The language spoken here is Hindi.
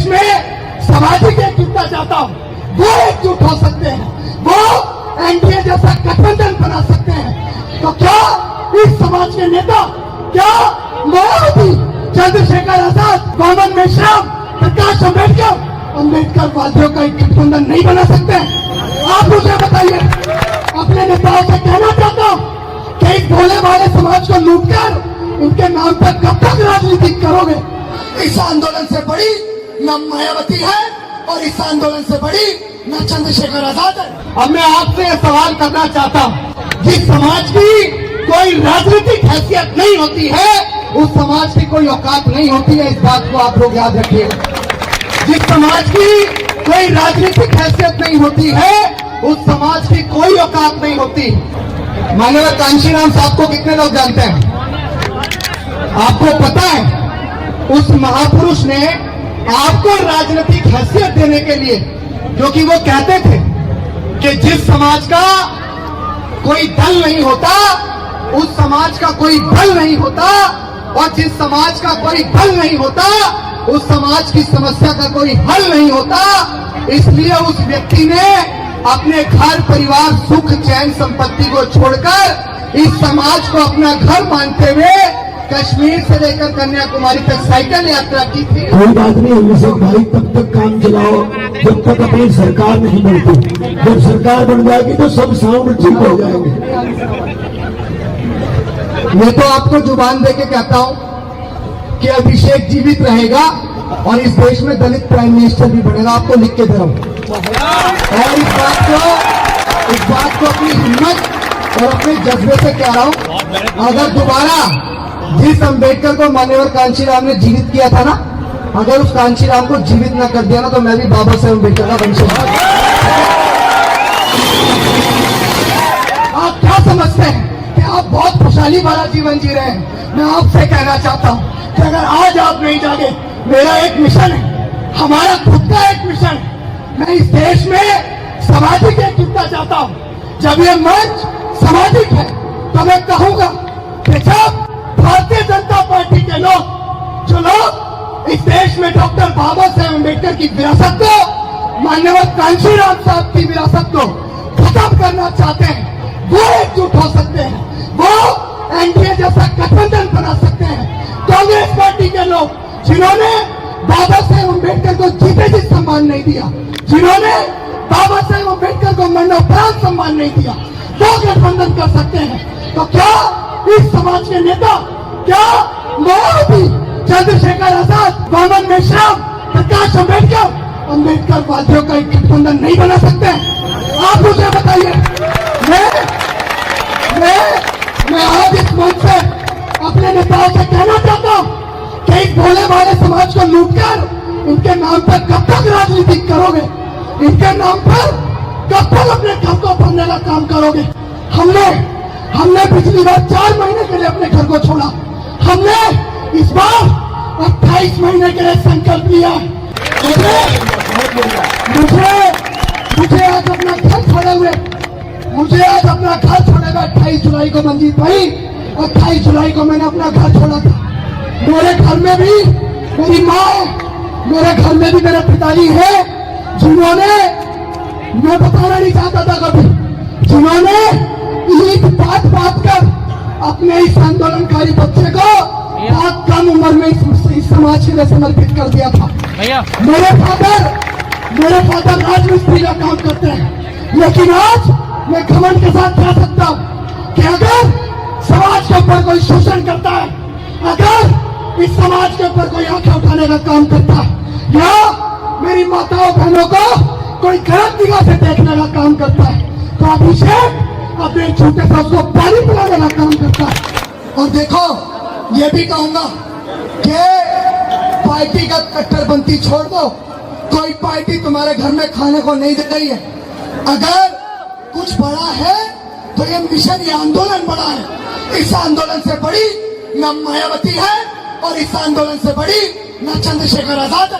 में सामाजिक एकजुटता चाहता हूँ, वो एकजुट हो सकते हैं, वो एनडीए जैसा गठबंधन बना सकते हैं। तो क्या इस समाज के नेता, क्या मायावती, चंद्रशेखर आजाद, मोहम्मद मेश्राम, प्रकाश अम्बेडकर वादियों का एक गठबंधन नहीं बना सकते हैं? आप मुझे बताइए। अपने नेताओं से कहना चाहता हूँ कि इस भोले भाले समाज को लूटकर इनके नाम पर कब तक राजनीति करोगे? इस आंदोलन से बड़ी न मायावती है और इस आंदोलन से बड़ी न चंद्रशेखर आजाद है। अब मैं आपसे सवाल करना चाहता हूँ, जिस समाज की कोई राजनीतिक हैसियत नहीं होती है, उस समाज की कोई औकात नहीं होती है। इस बात को आप लोग याद रखिए। जिस समाज की कोई राजनीतिक हैसियत नहीं होती है, उस समाज की कोई औकात नहीं होती। माननीय कांशीराम साहब को कितने लोग जानते हैं? आपको पता है, उस महापुरुष ने आपको राजनीतिक हैसियत देने के लिए, क्योंकि वो कहते थे कि जिस समाज का कोई दल नहीं होता, उस समाज का कोई बल नहीं होता, और जिस समाज का कोई बल नहीं होता, उस समाज की समस्या का कोई हल नहीं होता। इसलिए उस व्यक्ति ने अपने घर परिवार सुख चैन संपत्ति को छोड़कर इस समाज को अपना घर मानते हुए कश्मीर से लेकर कन्याकुमारी तक साइकिल यात्रा की थी। कोई बात नहीं, अभिषेक भाई, तब तक काम चलाओ जब तक अपनी सरकार नहीं बनती। जब सरकार बन जाएगी तो सब साउंड ठीक हो जाएंगे। मैं तो आपको जुबान देके कहता हूं कि अभिषेक जीवित रहेगा और इस देश में दलित प्राइम मिनिस्टर भी बनेगा। आपको लिख के दे रहा हूं। और इस बात को अपनी हिम्मत और अपने जज्बे से कह रहा हूं। अगर दोबारा जिस अम्बेडकर को माननीय कांशीराम ने जीवित किया था ना, अगर उस कांशीराम को जीवित न कर दिया ना, तो मैं भी बाबा साहेब अम्बेडकर का वंशज हूं। आप क्या समझते हैं कि आप बहुत खुशहाली वाला जीवन जी रहे हैं? मैं आपसे कहना चाहता हूं कि अगर आज आप नहीं जागे, मेरा एक मिशन है, हमारा खुद का एक मिशन है। मैं इस देश में सामाजिक एकजुटता चाहता हूं। जब ये मंच सामाजिक है तो मैं कहूंगा कि जब भारतीय जनता पार्टी के लोग, जो लोग इस देश में डॉक्टर बाबा साहेब अम्बेडकर की विरासत को, माननीय कांशीराम साहब की विरासत को खत्म करना चाहते हैं, वो एकजुट हो सकते हैं, वो एनडीए जैसा गठबंधन बना सकते हैं। कांग्रेस पार्टी के लोग जिन्होंने बाबा साहेब अम्बेडकर को जीते जी सम्मान नहीं दिया, जिन्होंने बाबा साहेब अम्बेडकर को मरणोपरांत सम्मान नहीं दिया, वो गठबंधन कर सकते हैं। तो क्या इस समाज के नेता, क्या मायावती, चंद्रशेखर आजाद, मोहम्मद मेश्राम, प्रकाश अम्बेडकर वादियों का एक गठबंधन नहीं बना सकते हैं? आप मुझे बताइए। मैं आज इस मंच से अपने नेताओं से कहना चाहता हूं कि इस भोले भाले समाज को लूटकर इनके नाम पर कब तक राजनीति करोगे? इनके नाम पर कब तक अपने घर को भरने का काम करोगे? हमने पिछली बार 4 महीने के लिए अपने घर को छोड़ा। हमने इस बार 28 महीने के लिए संकल्प लिया। मुझे आज अपना घर छोड़े हुए, 28 जुलाई को मंजीत भाई, 28 जुलाई को मैंने अपना घर छोड़ा था। मेरे घर में भी मेरी माँ है, मेरे घर में भी मेरे पिताजी है, जिन्होंने, मैं बताना नहीं चाहता था कभी, जिन्होंने ईद बात कर अपने इस आंदोलनकारी बच्चे को बहुत कम उम्र में इस समाज के लिए समर्पित कर दिया था। मेरे फादर राजमिस्त्री का काम करते हैं, लेकिन आज मैं घमंड के साथ कह सकता हूं कि अगर समाज के ऊपर कोई शोषण करता है, अगर इस समाज के ऊपर कोई आंखें उठाने का काम करता है, या मेरी माताओं बहनों को कोई गलत निगाह से देखने का काम करता है, तो अभिषेक अपने छोटे साहब को पानी पिलाने का काम करता है। और देखो, ये भी कहूंगा कि पार्टी का कट्टरपंथी छोड़ दो, कोई पार्टी तुम्हारे घर में खाने को नहीं दे रही है। अगर कुछ बड़ा है तो ये मिशन, ये आंदोलन बड़ा है। इस आंदोलन से बड़ी न मायावती है और इस आंदोलन से बड़ी न चंद्रशेखर आजाद है।